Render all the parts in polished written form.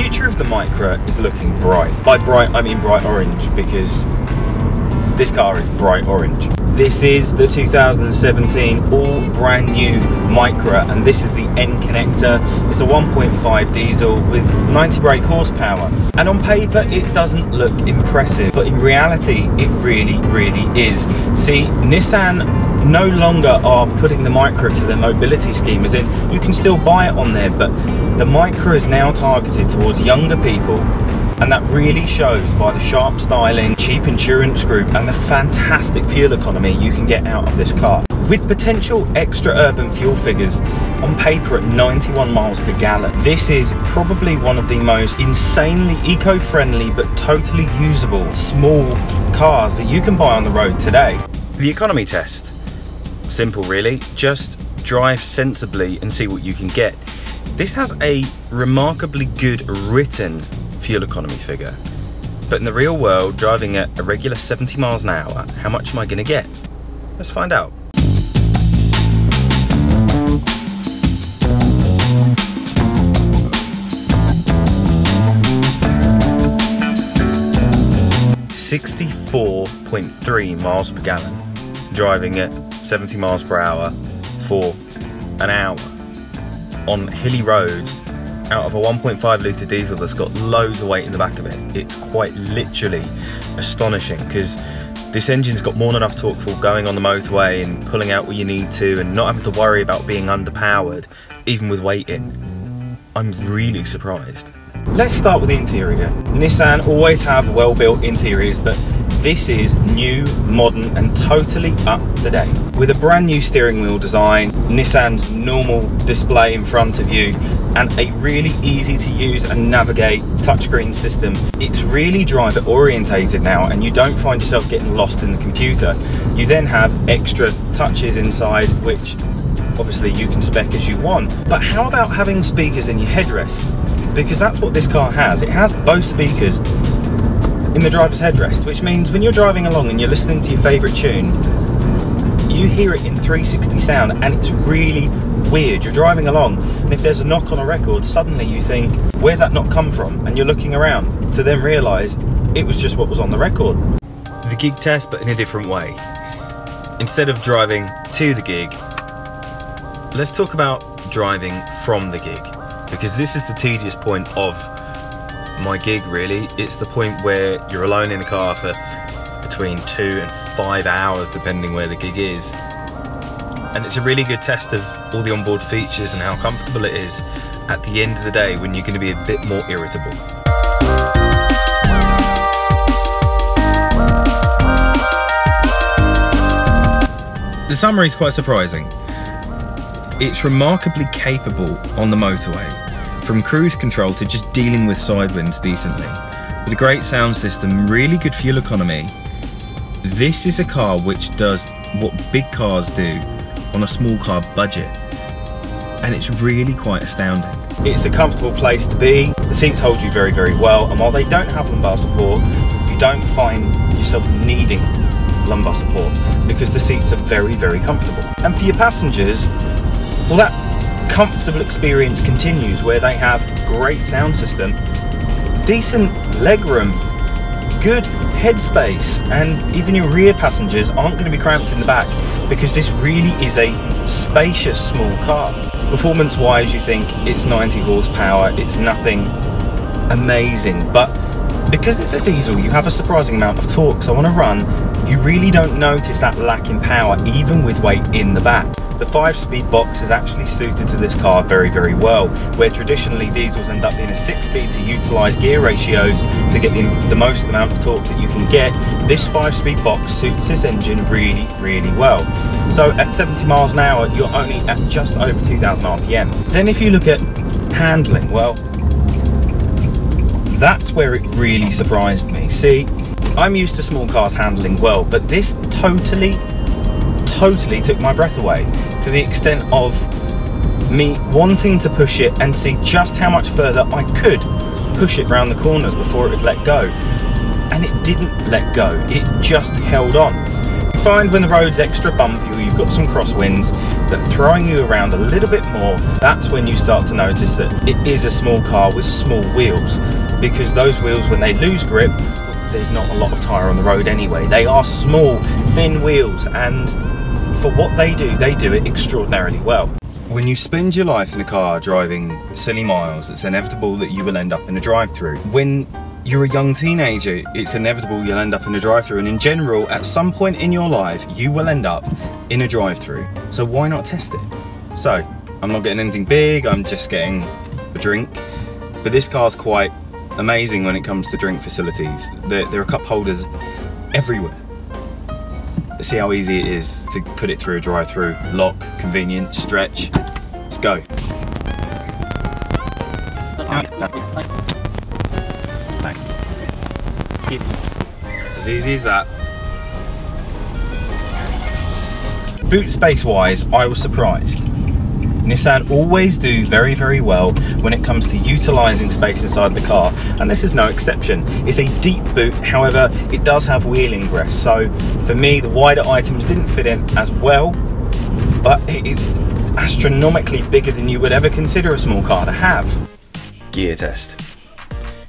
future of the Micra is looking bright. By bright, I mean bright orange, because this car is bright orange. This is the 2017 all brand new Micra, and this is the N connector. It's a 1.5 diesel with 90 brake horsepower. And on paper, it doesn't look impressive, but in reality, it really, really is. See, Nissan no longer are putting the Micra to their mobility scheme, as in you can still buy it on there, but the Micra is now targeted towards younger people, and that really shows by the sharp styling, cheap insurance group, and the fantastic fuel economy you can get out of this car. With potential extra urban fuel figures on paper at 91 miles per gallon, this is probably one of the most insanely eco-friendly but totally usable small cars that you can buy on the road today. The economy test. Simple really, just drive sensibly and see what you can get. This has a remarkably good written fuel economy figure, but in the real world, driving at a regular 70 miles an hour, how much am I going to get? Let's find out. (64.3 miles per gallon, driving at 70 miles per hour for an hour on hilly roads out of a 1.5 litre diesel that's got loads of weight in the back of it. It's quite literally astonishing, because this engine's got more than enough torque for going on the motorway and pulling out where you need to, and not having to worry about being underpowered even with weight in. I'm really surprised. Let's start with the interior. Nissan always have well-built interiors, but this is new, modern, and totally up to date. With a brand new steering wheel design, Nissan's normal display in front of you, and a really easy to use and navigate touchscreen system. It's really driver orientated now, and you don't find yourself getting lost in the computer. You then have extra touches inside, which obviously you can spec as you want. But how about having speakers in your headrest? Because that's what this car has. It has both speakers in the driver's headrest, which means when you're driving along and you're listening to your favourite tune, you hear it in 360 sound, and it's really weird. You're driving along, and if there's a knock on a record, suddenly you think, where's that knock come from? And you're looking around to then realise it was just what was on the record. The gig test, but in a different way. Instead of driving to the gig, let's talk about driving from the gig, because this is the tedious point of my gig really. It's the point where you're alone in a car for between 2 and 5 hours depending where the gig is, and it's a really good test of all the onboard features and how comfortable it is at the end of the day when you're going to be a bit more irritable. The summary is quite surprising. It's remarkably capable on the motorway, from cruise control to just dealing with side winds decently. With a great sound system, really good fuel economy, this is a car which does what big cars do on a small car budget, and it's really quite astounding. It's a comfortable place to be, the seats hold you very, very well, and while they don't have lumbar support, you don't find yourself needing lumbar support because the seats are very, very comfortable. And for your passengers, well, that comfortable experience continues where they have great sound system, decent legroom, good headspace, and even your rear passengers aren't going to be cramped in the back, because this really is a spacious small car. Performance wise, you think it's 90 horsepower, it's nothing amazing, but because it's a diesel, you have a surprising amount of torque, so on a run you really don't notice that lack in power even with weight in the back. The 5-speed box is actually suited to this car very, very well, where traditionally diesels end up being a 6-speed to utilise gear ratios to get the most amount of torque that you can get. This 5-speed box suits this engine really, really well. So at 70 miles an hour, you're only at just over 2,000 RPM. Then if you look at handling, well, that's where it really surprised me. See, I'm used to small cars handling well, but this totally took my breath away, to the extent of me wanting to push it and see just how much further I could push it round the corners before it would let go. And it didn't let go, it just held on. You find when the road's extra bumpy or you've got some crosswinds, that are throwing you around a little bit more, that's when you start to notice that it is a small car with small wheels, because those wheels, when they lose grip, there's not a lot of tyre on the road anyway. They are small, thin wheels, and for what they do it extraordinarily well. When you spend your life in a car driving silly miles, it's inevitable that you will end up in a drive-through. When you're a young teenager, it's inevitable you'll end up in a drive-through, and in general, at some point in your life, you will end up in a drive-through. So why not test it? So, I'm not getting anything big, I'm just getting a drink, but this car's quite amazing when it comes to drink facilities. There are cup holders everywhere. See how easy it is to put it through a drive-through. Lock, convenient, stretch. Let's go. As easy as that. Boot space wise, I was surprised. Nissan always do very, very well when it comes to utilising space inside the car, and this is no exception. It's a deep boot, however, it does have wheel ingress, so for me, the wider items didn't fit in as well, but it's astronomically bigger than you would ever consider a small car to have. Gear test.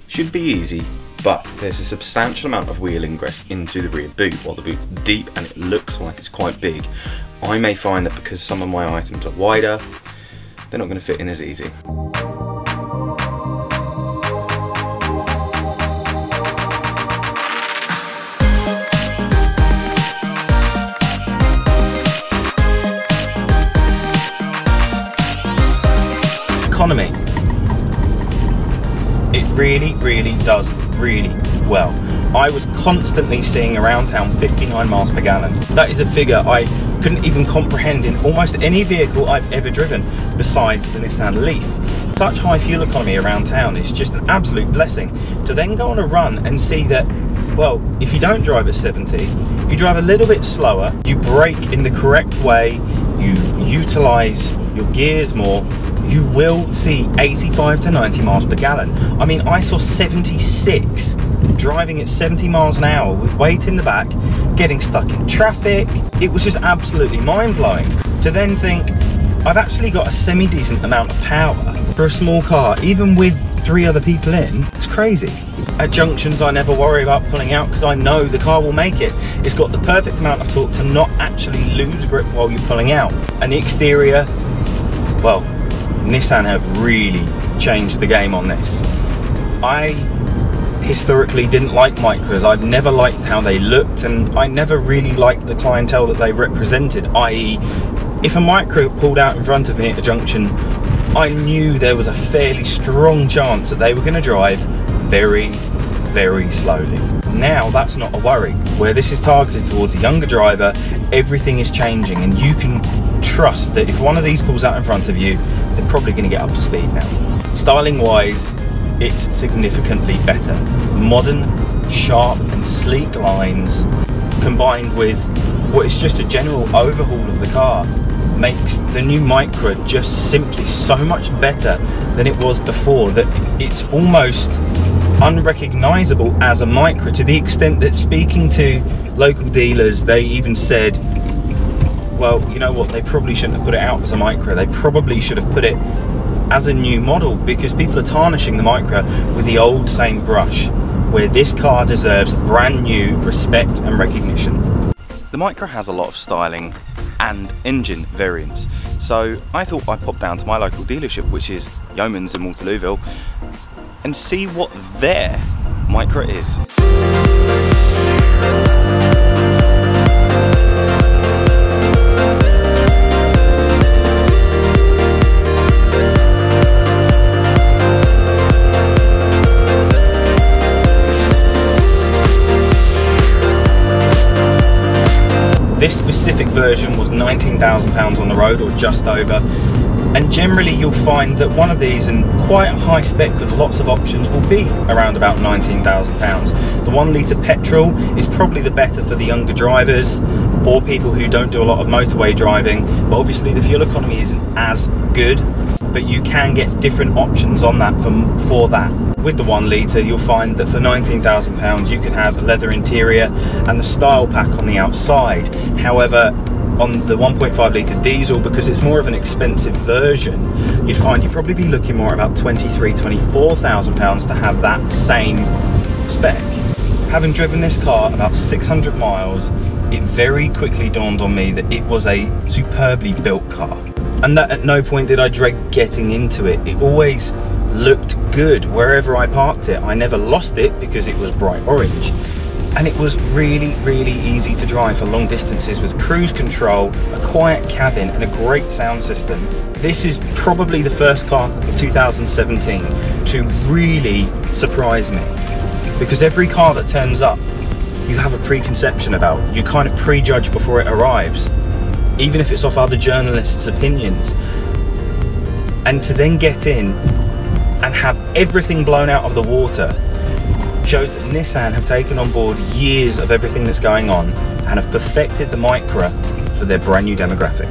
Should be easy, but there's a substantial amount of wheel ingress into the rear boot. While the boot's deep and it looks like it's quite big, I may find that because some of my items are wider, they're not going to fit in as easy. Economy. It really, really does really well. I was constantly seeing around town 59 miles per gallon. That is a figure I couldn't even comprehend in almost any vehicle I've ever driven besides the Nissan Leaf. Such high fuel economy around town is just an absolute blessing. To then go on a run and see that, well, if you don't drive at 70, you drive a little bit slower, you brake in the correct way, you utilise your gears more, you will see 85 to 90 miles per gallon. I mean, I saw 76 driving at 70 miles an hour with weight in the back, getting stuck in traffic. It was just absolutely mind-blowing. To then think, I've actually got a semi-decent amount of power for a small car, even with 3 other people in. It's crazy. At junctions, I never worry about pulling out because I know the car will make it. It's got the perfect amount of torque to not actually lose grip while you're pulling out. And the exterior, well, Nissan have really changed the game on this. I historically didn't like Micras. I've never liked how they looked, and I never really liked the clientele that they represented, i.e. if a Micra pulled out in front of me at a junction, I knew there was a fairly strong chance that they were going to drive very, very slowly. Now that's not a worry. Where this is targeted towards a younger driver, everything is changing, and you can trust that if one of these pulls out in front of you, they're probably going to get up to speed now. Styling wise, it's significantly better. Modern, sharp and sleek lines combined with what is just a general overhaul of the car makes the new Micra just simply so much better than it was before, that it's almost unrecognisable as a Micra, to the extent that speaking to local dealers, they even said, well, you know what, they probably shouldn't have put it out as a Micra, they probably should have put it as a new model, because people are tarnishing the Micra with the old same brush, where this car deserves brand new respect and recognition. The Micra has a lot of styling and engine variants, so I thought I'd pop down to my local dealership, which is Yeomans in Waterlooville, and see what their Micra is. This specific version was £19,000 on the road, or just over, and generally you'll find that one of these, in quite a high spec with lots of options, will be around about £19,000. The 1 litre petrol is probably the better for the younger drivers or people who don't do a lot of motorway driving, but obviously the fuel economy isn't as good, but you can get different options on that for that. With the 1 litre, you'll find that for £19,000 you can have a leather interior and the style pack on the outside. However, on the 1.5 litre diesel, because it's more of an expensive version, you'd find you'd probably be looking more at about £23,000–24,000 to have that same spec. Having driven this car about 600 miles, it very quickly dawned on me that it was a superbly built car, and that at no point did I dread getting into it. It always looked good wherever I parked it. I never lost it because it was bright orange, and it was really, really easy to drive for long distances with cruise control, a quiet cabin and a great sound system. This is probably the first car of 2017 to really surprise me, because every car that turns up you have a preconception about, you kind of prejudge before it arrives, even if it's off other journalists' opinions. And to then get in and have everything blown out of the water shows that Nissan have taken on board years of everything that's going on and have perfected the Micra for their brand new demographic.